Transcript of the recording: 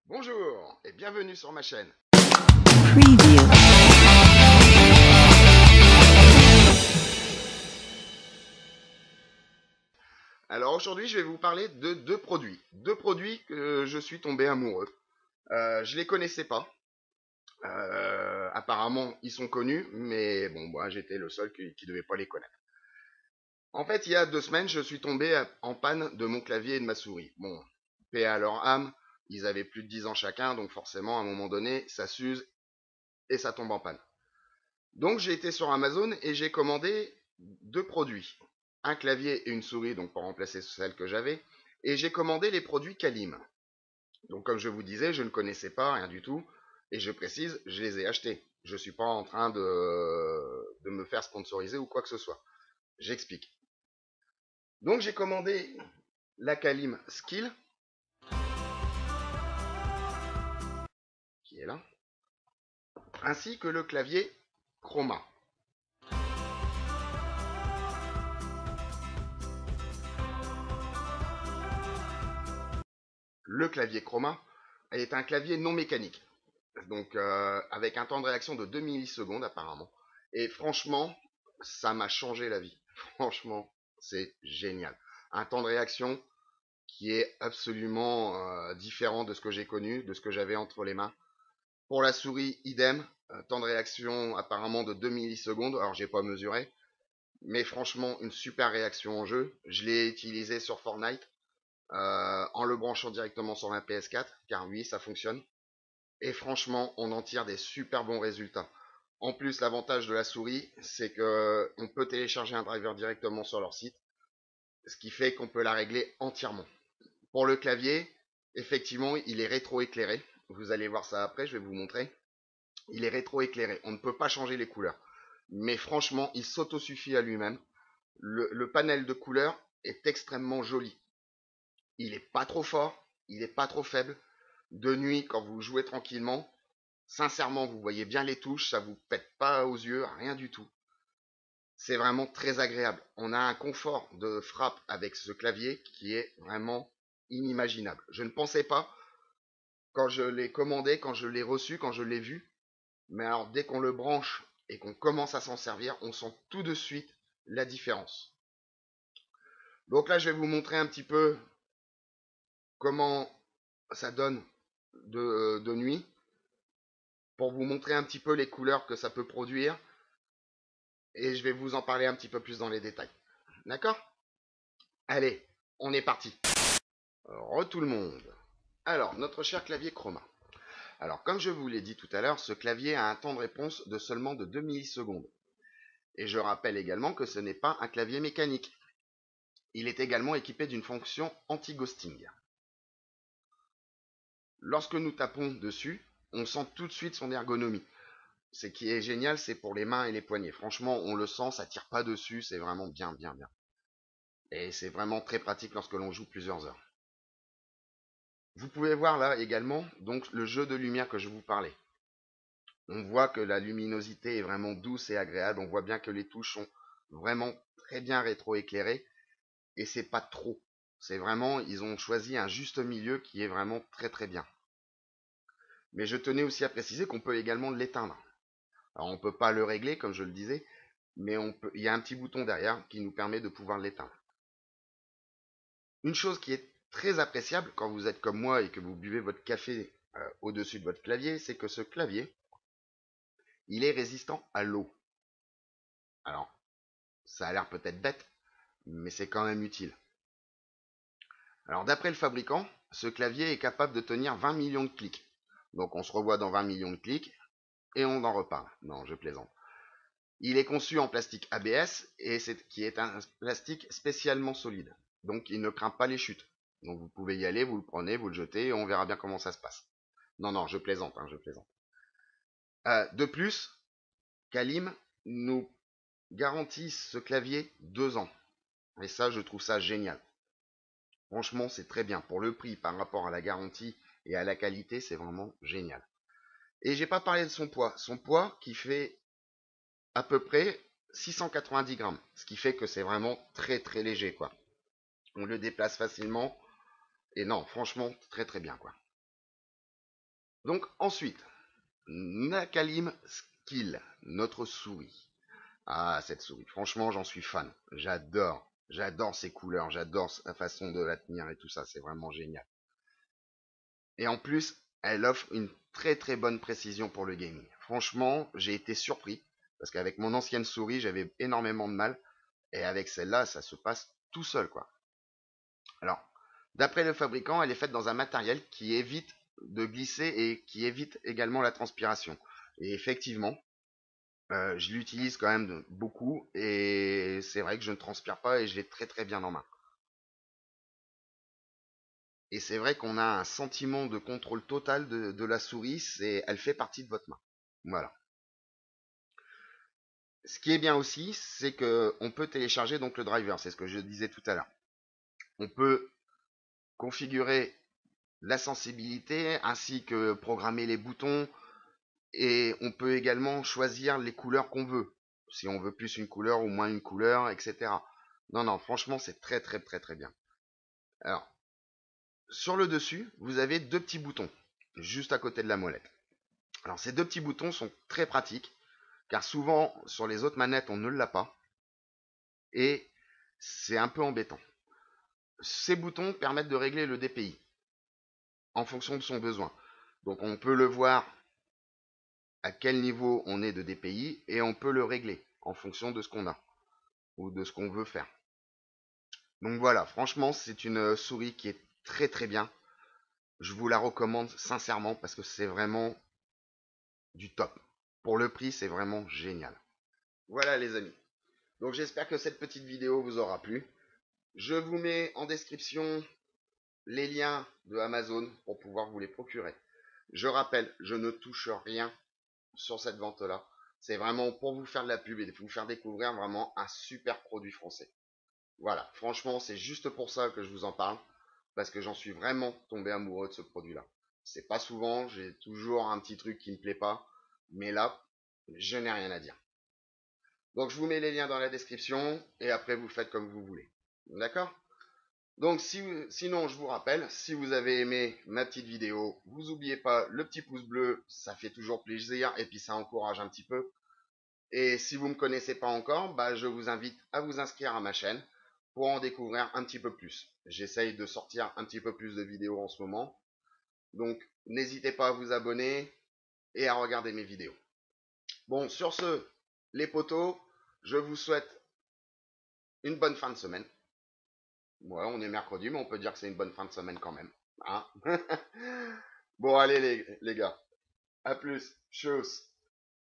Bonjour et bienvenue sur ma chaîne. Preview. Alors aujourd'hui je vais vous parler de deux produits. Deux produits que je suis tombé amoureux. Je les connaissais pas. Apparemment ils sont connus, mais bon moi j'étais le seul qui devait pas les connaître. En fait il y a 2 semaines je suis tombé en panne de mon clavier et de ma souris. Bon, paix à leur âme, ils avaient plus de 10 ans chacun, donc forcément à un moment donné ça s'use et ça tombe en panne. Donc j'ai été sur Amazon et j'ai commandé deux produits. Un clavier et une souris, donc pour remplacer celle que j'avais. Et j'ai commandé les produits Kalim. Donc comme je vous disais, je ne connaissais pas rien du tout. Et je précise, je les ai achetés. Je ne suis pas en train de me faire sponsoriser ou quoi que ce soit. J'explique. Donc j'ai commandé la Kalim Skill, qui est là, ainsi que le clavier Chroma. Le clavier Chroma est un clavier non mécanique. Donc avec un temps de réaction de 2 millisecondes apparemment. Et franchement, ça m'a changé la vie. Franchement, c'est génial. Un temps de réaction qui est absolument différent de ce que j'ai connu, de ce que j'avais entre les mains. Pour la souris, idem. Temps de réaction apparemment de 2 millisecondes. Alors j'ai pas mesuré. Mais franchement, une super réaction en jeu. Je l'ai utilisé sur Fortnite en le branchant directement sur ma PS4. Car oui, ça fonctionne. Et franchement, on en tire des super bons résultats. En plus, l'avantage de la souris, c'est que on peut télécharger un driver directement sur leur site, ce qui fait qu'on peut la régler entièrement. Pour le clavier, effectivement, il est rétroéclairé. Vous allez voir ça après, je vais vous montrer. Il est rétroéclairé. On ne peut pas changer les couleurs. Mais franchement, il s'autosuffit à lui-même. Le panel de couleurs est extrêmement joli. Il n'est pas trop fort, il n'est pas trop faible. De nuit, quand vous jouez tranquillement, sincèrement, vous voyez bien les touches, ça vous pète pas aux yeux, rien du tout. C'est vraiment très agréable. On a un confort de frappe avec ce clavier qui est vraiment inimaginable. Je ne pensais pas quand je l'ai commandé, quand je l'ai reçu, quand je l'ai vu. Mais alors dès qu'on le branche et qu'on commence à s'en servir, on sent tout de suite la différence. Donc là, je vais vous montrer un petit peu comment ça donne de nuit, pour vous montrer un petit peu les couleurs que ça peut produire. Et je vais vous en parler un petit peu plus dans les détails. D'accord? Allez, on est parti. Tout le monde. Alors, notre cher clavier Chroma. Alors, comme je vous l'ai dit tout à l'heure, ce clavier a un temps de réponse de seulement de 2 millisecondes. Et je rappelle également que ce n'est pas un clavier mécanique. Il est également équipé d'une fonction anti-ghosting. Lorsque nous tapons dessus, on sent tout de suite son ergonomie. Ce qui est génial, c'est pour les mains et les poignets. Franchement, on le sent, ça tire pas dessus, c'est vraiment bien, bien, bien. Et c'est vraiment très pratique lorsque l'on joue plusieurs heures. Vous pouvez voir là également donc le jeu de lumière que je vous parlais. On voit que la luminosité est vraiment douce et agréable. On voit bien que les touches sont vraiment très bien rétroéclairées. Et c'est pas trop. C'est vraiment, ils ont choisi un juste milieu qui est vraiment très très bien. Mais je tenais aussi à préciser qu'on peut également l'éteindre. Alors on ne peut pas le régler comme je le disais, mais il y a un petit bouton derrière qui nous permet de pouvoir l'éteindre. Une chose qui est très appréciable quand vous êtes comme moi et que vous buvez votre café au-dessus de votre clavier, c'est que ce clavier, il est résistant à l'eau. Alors, ça a l'air peut-être bête, mais c'est quand même utile. Alors, d'après le fabricant, ce clavier est capable de tenir 20 millions de clics. Donc, on se revoit dans 20 millions de clics et on en reparle. Non, je plaisante. Il est conçu en plastique ABS qui est un plastique spécialement solide. Donc, il ne craint pas les chutes. Donc, vous pouvez y aller, vous le prenez, vous le jetez et on verra bien comment ça se passe. Non, non, je plaisante, je plaisante. De plus, Kalim nous garantit ce clavier 2 ans. Et ça, je trouve ça génial. Franchement, c'est très bien. Pour le prix par rapport à la garantie et à la qualité, c'est vraiment génial. Et j'ai pas parlé de son poids. Son poids qui fait à peu près 690 grammes. Ce qui fait que c'est vraiment très très léger, quoi. On le déplace facilement. Et non, franchement, très très bien, quoi. Donc ensuite, Nakalim Skill, notre souris. Ah, cette souris, franchement, j'en suis fan. J'adore ses couleurs, j'adore sa façon de la tenir et tout ça, c'est vraiment génial. Et en plus, elle offre une très très bonne précision pour le gaming. Franchement, j'ai été surpris, parce qu'avec mon ancienne souris, j'avais énormément de mal, et avec celle-là, ça se passe tout seul, quoi. Alors, d'après le fabricant, elle est faite dans un matériel qui évite de glisser et qui évite également la transpiration. Et effectivement, je l'utilise quand même beaucoup et c'est vrai que je ne transpire pas et je l'ai très très bien en main. Et c'est vrai qu'on a un sentiment de contrôle total de la souris, elle fait partie de votre main. Voilà. Ce qui est bien aussi, c'est que on peut télécharger donc le driver, c'est ce que je disais tout à l'heure. On peut configurer la sensibilité ainsi que programmer les boutons et on peut également choisir les couleurs qu'on veut. Si on veut plus une couleur ou moins une couleur, etc. Non, non, franchement, c'est très très très très bien. Alors, sur le dessus, vous avez deux petits boutons, juste à côté de la molette. Alors, ces deux petits boutons sont très pratiques, car souvent, sur les autres manettes, on ne l'a pas, et c'est un peu embêtant. Ces boutons permettent de régler le DPI en fonction de son besoin. Donc, on peut le voir à quel niveau on est de DPI, et on peut le régler en fonction de ce qu'on a, ou de ce qu'on veut faire. Donc voilà, franchement, c'est une souris qui est très très bien. Je vous la recommande sincèrement parce que c'est vraiment du top. Pour le prix, c'est vraiment génial. Voilà les amis. Donc j'espère que cette petite vidéo vous aura plu. Je vous mets en description les liens de Amazon pour pouvoir vous les procurer. Je rappelle, je ne touche rien sur cette vente-là. C'est vraiment pour vous faire de la pub et vous faire découvrir vraiment un super produit français. Voilà, franchement, c'est juste pour ça que je vous en parle, parce que j'en suis vraiment tombé amoureux de ce produit-là. C'est pas souvent, j'ai toujours un petit truc qui me plaît pas, mais là, je n'ai rien à dire. Donc je vous mets les liens dans la description, et après vous faites comme vous voulez. D'accord? Donc sinon, je vous rappelle, si vous avez aimé ma petite vidéo, vous n'oubliez pas le petit pouce bleu, ça fait toujours plaisir, et puis ça encourage un petit peu. Et si vous ne me connaissez pas encore, bah, je vous invite à vous inscrire à ma chaîne pour en découvrir un petit peu plus. J'essaye de sortir un petit peu plus de vidéos en ce moment. Donc n'hésitez pas à vous abonner et à regarder mes vidéos. Bon, sur ce, les potos, je vous souhaite une bonne fin de semaine. Ouais, on est mercredi, mais on peut dire que c'est une bonne fin de semaine quand même. Hein. Bon, allez les gars. À plus. Tchuss.